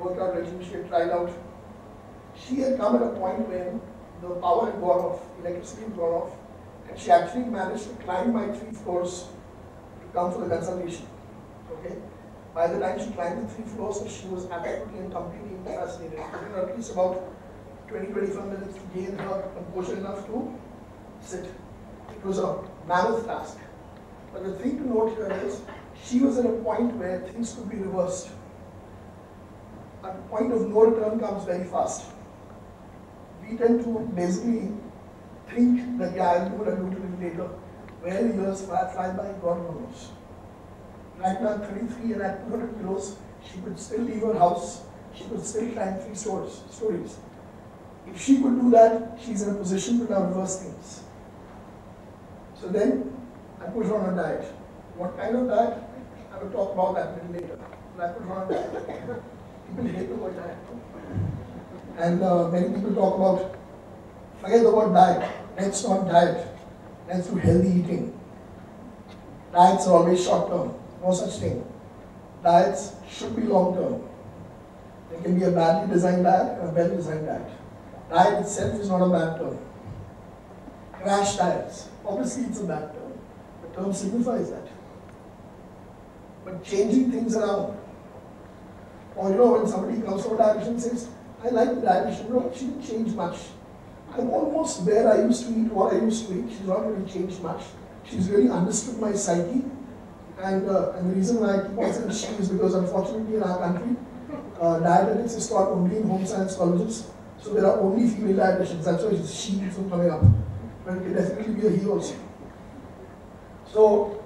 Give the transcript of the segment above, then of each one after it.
workout regime she had tried out. She had come at a point when the power had gone off, electricity had gone off, and she actually managed to climb my 3 floors to come for the consultation. Okay? By the time she climbed the 3 floors, she was absolutely and completely incapacitated. It took her at least about 20-25 minutes to gain her composure enough to sit. It was a mammoth task. But the thing to note here is, she was at a point where things could be reversed. A point of no return comes very fast. We tend to basically think that, yeah, I'll do it a little later. Where years fly by, God knows. Right now, 33 and at 200 kilos, she could still leave her house. She could still climb 3 stories. If she could do that, she's in a position to now reverse things. So then, I put her on a diet. What kind of diet? I will talk about that a little later. But I put her on a diet. People hate the word diet. And many people talk about, forget the word diet. Let's not diet. Let's do healthy eating. Diets are always short term. No such thing. Diets should be long term. There can be a badly designed diet and a well designed diet. Diet itself is not a bad term. Crash diets. Obviously it's a bad term. The term signifies that. But changing things around. Or when somebody comes from a dietitian and says, I like the dietitian, no, she didn't change much. I'm almost where I used to eat what I used to eat. She's not really changed much. She's really understood my psyche. And the reason why I keep on saying she is because unfortunately in our country, dietetics is taught only in home science colleges. So there are only female dietitians. That's why she keeps on coming up. But it can definitely be a he also. So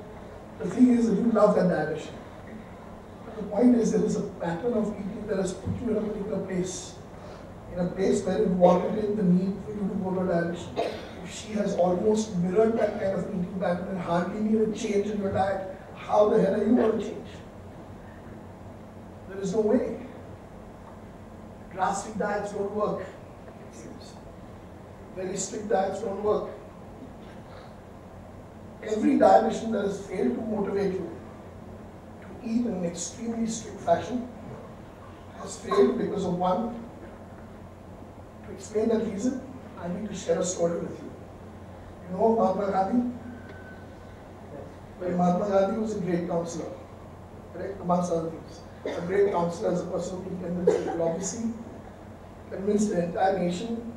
the thing is that you love that dietitian. But the point is there is a pattern of eating that has put you in a particular place. In a place where it warranted in the need for you to go to a dietitian. If she has almost mirrored that kind of eating pattern and hardly need a change in your diet, how the hell are you going to change? There is no way. Drastic diets don't work, it seems. Very strict diets don't work. Every dietitian that has failed to motivate you to eat in an extremely strict fashion has failed because of one. To explain that reason, I need to share a story with you. You know Mahatma Gandhi? Well, Mahatma Gandhi was a great counselor, correct? Amongst other things. A great counselor as a person who convinced people. Obviously, convinced the entire nation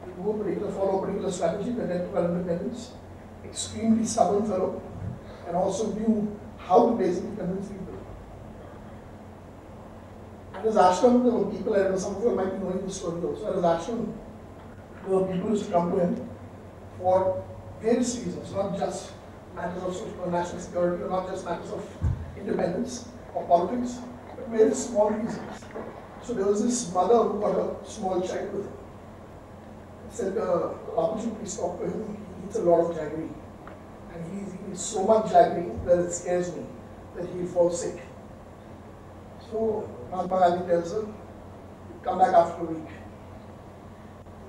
to follow a particular strategy that led to our independence. Extremely stubborn fellow, and also knew how to basically convince people. At his ashram, there were people, I don't know, some of you might be knowing this story also. At his ashram, there were people who used to come to him for various reasons, not just matters of national security, or not just matters of independence or politics, but very small reasons. So there was this mother who got a small child with him. He said, Babuji, please talk to him. He eats a lot of jaggery. And he eats so much jaggery that it scares me that he'll fall sick. So Mahatma Gandhi tells her, come back after a week.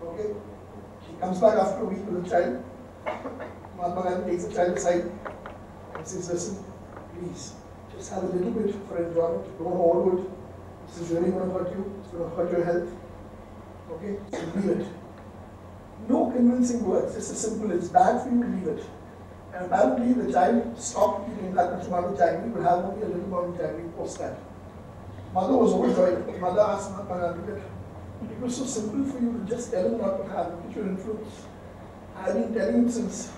Okay? She comes back after a week with a child. Mahatma Gandhi takes the child aside and says, listen, please, just have a little bit for enjoyment. Don't overdo it. This is really going to hurt you. It's going to hurt your health. Okay? So leave it. No convincing words. Just as simple as bad for you, leave it. And apparently the child stopped eating that much amount of jaggery, but had only a little amount of jaggery post that. Mother was overjoyed. Mother asked Mahatma Gandhi that it was so simple for you to just tell him not to have. Look at your influence. I have been telling him since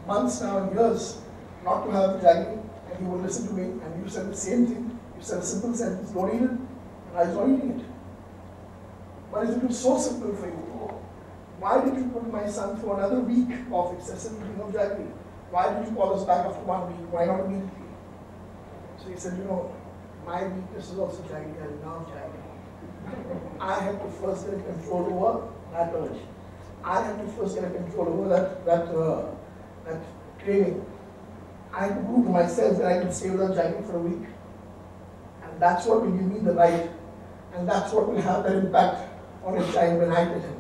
months now and years not to have jaggery, and he would listen to me, and you said the same thing. You said a simple sentence, don't eat it, and I was not eating it. But if it was so simple for you, why did you put my son through another week of excessive eating of jaggery? Why did you call us back after 1 week? Why not immediately? So he said, my weakness is also jaggery. I love jaggery. I had to first get control over that urge. I had to first get control over that craving. I had to prove to myself that I can stay without jaggery for a week. And that's what will give me the right. And that's what will have that impact on a child when I get him.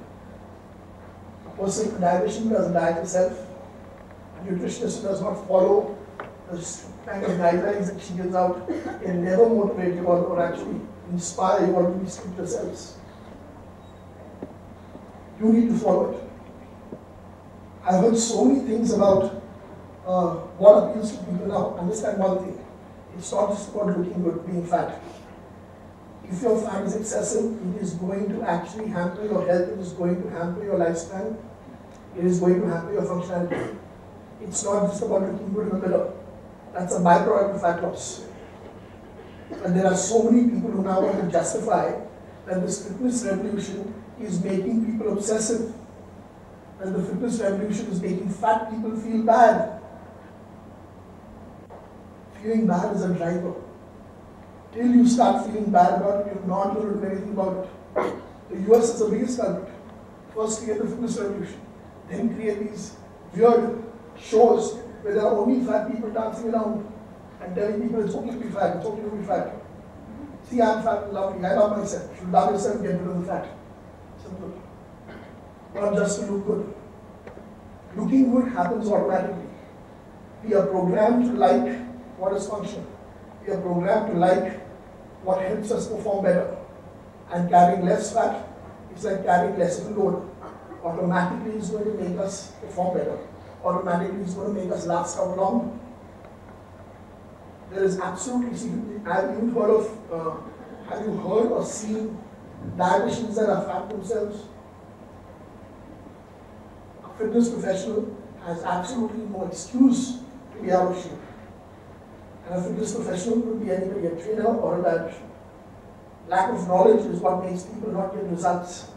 A person, a dietitian doesn't diet himself. A nutritionist does not follow the kind of guidelines that she gives out can never motivate you or actually inspire you or really speak yourselves. You need to follow it. I've heard so many things about what appeals to people now. Understand one thing. It's not just about looking good, being fat. If your fat is excessive, it is going to actually hamper your health, it is going to hamper your lifespan, it is going to hamper your functionality. It's not just about looking good in the mirror. That's a byproduct of fat loss. And there are so many people who now want to justify that this fitness revolution is making people obsessive. And the fitness revolution is making fat people feel bad. Feeling bad is a driver. Till you start feeling bad about it, you're not going to do anything about it. The US is the biggest culprit. First create the fitness revolution, then create these weird shows where there are only fat people dancing around and telling people it's okay to be fat, it's okay to be fat. See, I'm fat and lovely, I love myself. You should love yourself and get rid of the fat. Simple. Not just to look good. Looking good happens automatically. We are programmed to like what is functional. We are programmed to like what helps us perform better. And carrying less fat is like carrying less of a load. Automatically is going to make us perform better. Automatically is going to make us last out longer. There is absolutely, have you heard or seen dietitians that are fat themselves? A fitness professional has absolutely no excuse to be out of shape. And a fitness professional could be anybody, a trainer or a dietitian. Lack of knowledge is what makes people not get results.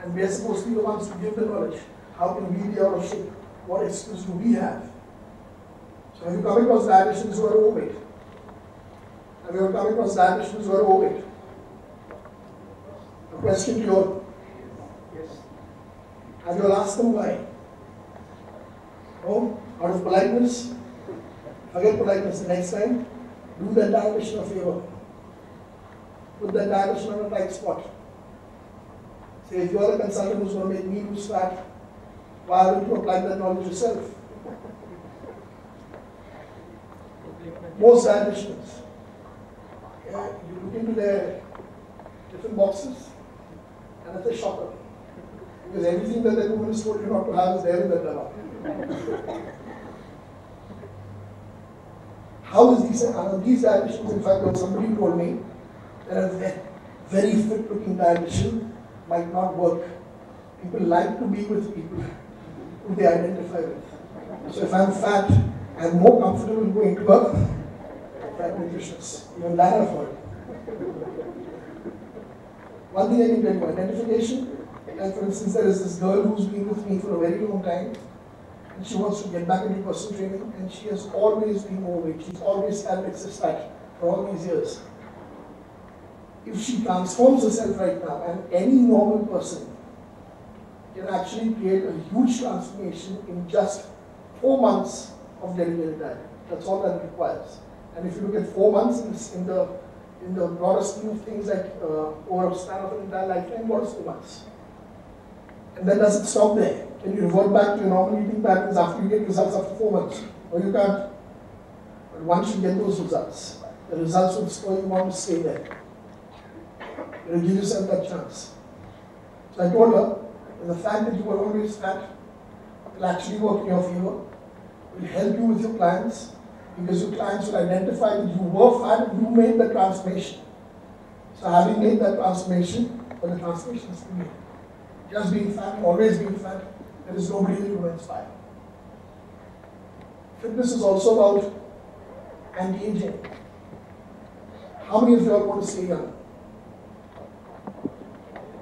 And we are supposed to be the ones to give the knowledge. How can we be out of shape? What excuse do we have? So have you come across dietitians who are overweight? Have you come across dietitians who are overweight? A question to you all. Yes. Have you asked them why? No? Out of politeness? Forget politeness. The next time, do that dietitian a favor. Put that dietitian on a tight spot. Say, if you are a consultant who's going to make me lose fat, why don't you apply that knowledge yourself? Most dietitians, you look into their different boxes, and it's a shocker. Because everything that the woman is told you not to have is there in that daba. How is these dietitians, in fact, somebody told me that a very fit looking dietitian might not work. People like to be with people who they identify with. So if I'm fat, I'm more comfortable going to a fat nutritionist. Even that I've heard. One thing I can tell you, identification, like for instance, there is this girl who's been with me for a very long time, and she wants to get back into personal training, and she has always been overweight. She's always had excess fat for all these years. If she transforms herself right now, and any normal person can actually create a huge transformation in just 4 months of dedicated diet. That's all that it requires. And if you look at 4 months in the broader scheme of things, like over a span of an entire lifetime, what is 4 months? And then does it stop there? Can you revert back to your normal eating patterns after you get results after 4 months? Or you can't. But once you get those results, the results will spur you on to stay there. You will give yourself that chance. So I told her, the fact that you were always fat will actually work in your favor, will help you with your clients, because your clients will identify that you were fat and you made the transformation. So having made that transformation, well, the transformation is to me. Just being fat, always being fat, there is nobody that you will inspire. Fitness is also about anti-aging. How many of you all want to stay young?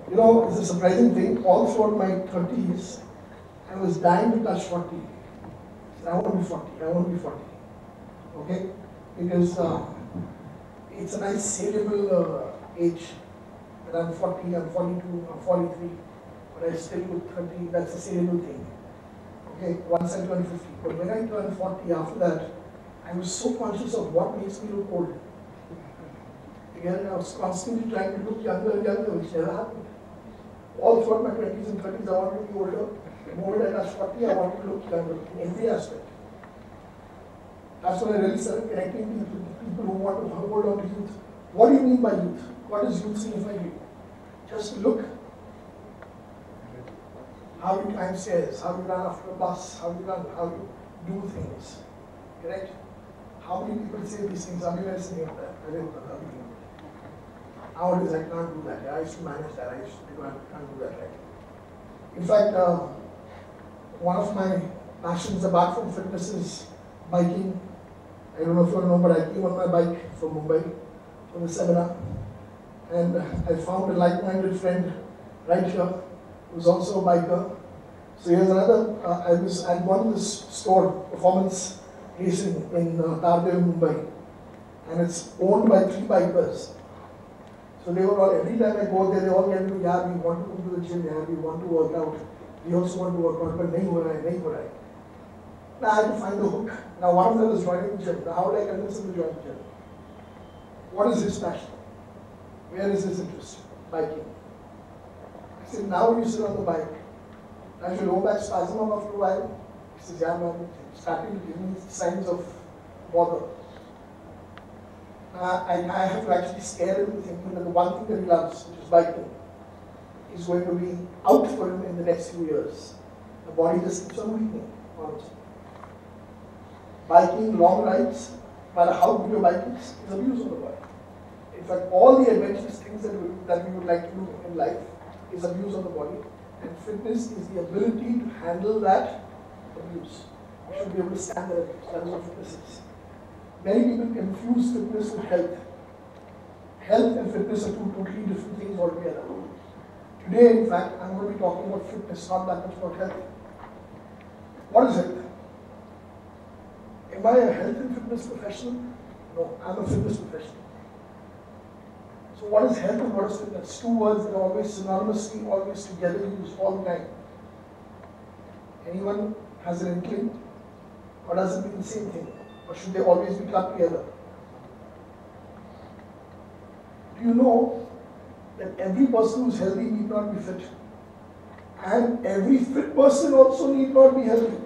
You know, it's a surprising thing. All throughout my 30s, I was dying to touch 40. I want to be 40. I want to be 40. Okay? Because it's a nice saleable age. But I'm 40, I'm 42, I'm 43. But I still look 30. That's a saleable thing. Okay? Once I turn 50. But when I turned 40, after that, I was so conscious of what makes me look old. Again, I was constantly trying to look younger and younger, which never happened. All throughout my 20s and 30s, I wanted to be older. The moment I touched 40, I wanted to look younger in every aspect. That's when I really started connecting with people who want to hold on to youth. What do you mean by youth? What does youth signify to you? Just look. How you climb stairs, how you run after a bus, how you do things. Correct? How many people say these things? Are you guys saying that? Nowadays I can't do that. I used to manage that. I can't do that right. In fact, one of my passions apart from fitness is biking. I don't know if you know, but I came on my bike from Mumbai for the seminar. And I found a like-minded friend right here who's also a biker. So here's another, I was at one of this store, Performance Racing in Tardeo, Mumbai. And it's owned by 3 bikers. So they were all, every time I go there, they all get me, yeah, we want to go to the gym, yeah, we want to work out. We also want to work out, but nahi ho raha hai. Now I had to find the hook. Now one of them is joining the gym. Now how would I convince him to join the gym? What is his passion? Where is his interest? Biking. I said, now when you sit on the bike, does your lower back spasm up after a while? He says, yeah, man, it's starting to give me signs of bother. I have to actually scare him thinking that the one thing that he loves, which is biking, is going to be out for him in the next few years. The body just keeps on weakening. Biking, long rides, no matter how good your bike is abuse on the body. In fact, all the adventurous things that we would like to do in life is abuse on the body. And fitness is the ability to handle that abuse. You should be able to stand that abuse. That is what fitness is. Many people confuse fitness with health. Health and fitness are 2 totally different things altogether. Today, in fact, I'm going to be talking about fitness, not that much about health. What is health? Am I a health and fitness professional? No, I'm a fitness professional. So what is health and what is fitness? 2 words that are always synonymously, always together used all the time. Anyone has an inkling? Or does it mean the same thing? Or should they always be clubbed together? Do you know that every person who's healthy need not be fit? And every fit person also need not be healthy.